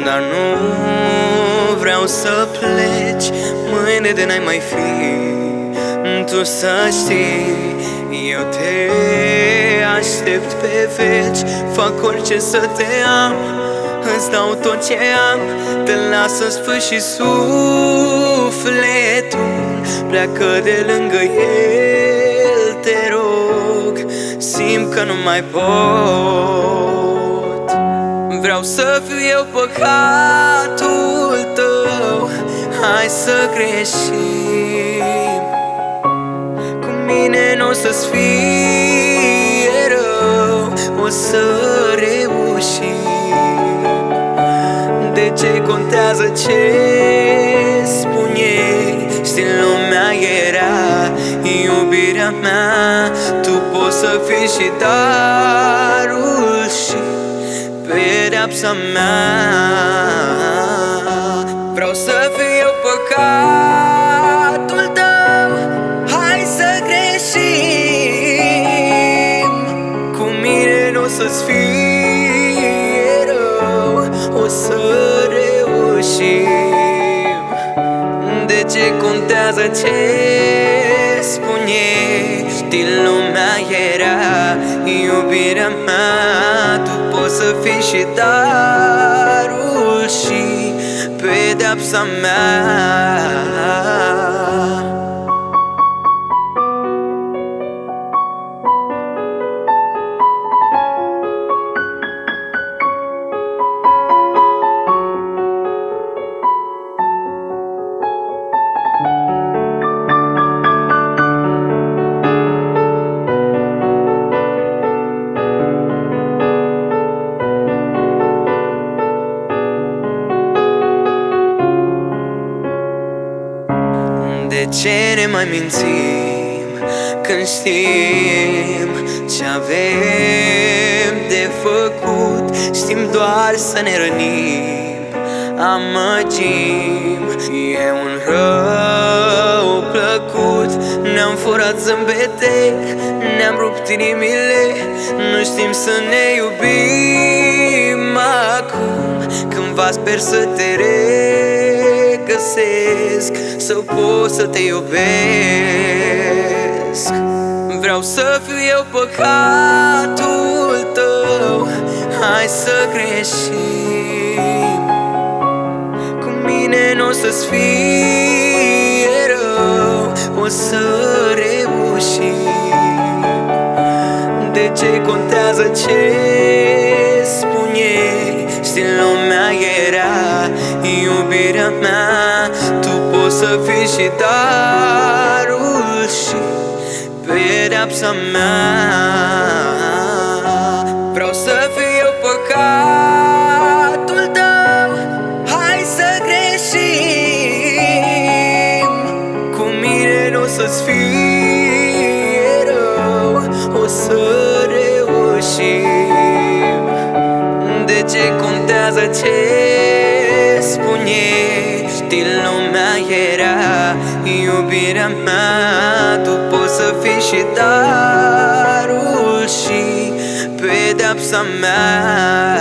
dar nu vreau să pleci mâine de n-ai mai fi. Tu să știi, eu te aștept pe veci, fac orice să te am, îți dau tot ce am, te las să sfârși sufletul, pleacă de lângă el, te rog, simt că nu mai pot. Vreau să fiu eu păcatul tău, hai să greșim, cu mine n-o să-ți fie rău, o să reușim. De ce contează ce spun ei? Știi, lumea era iubirea mea, tu poți să fii și darul și pedeapsa mea. Vreau să fiu eu păcatul tău, hai să greșim, cu mine n-o să-ți fie rău, o să reușim. De ce contează ce spun ei? Știi, lumea era iubirea mea, tu poți să fii și darul și pedeapsa mea. De ce ne mai mințim când știm ce avem de făcut? Știm doar să ne rănim, amăgim, e un rău plăcut. Ne-am furat zâmbete, ne-am rupt inimile, nu știm să ne iubim acum. Cândva sper să te regăsesc, să pot să te iubesc. Vreau să fiu eu păcatul tău, hai să greșim, cu mine n-o să-ți fie rău, o să reușim. De ce contează ce spun ei? Știi, lumea era iubirea mea, tu poți să fii și darul și pedeapsa mea. Vreau să fiu eu păcatul tău, hai să greșim, cu mine n-o să-ți fie rău, o să reușim. De ce contează ce spun ei? Știi, lumea era iubirea mea, tu poți să fii și darul și pedeapsa mea.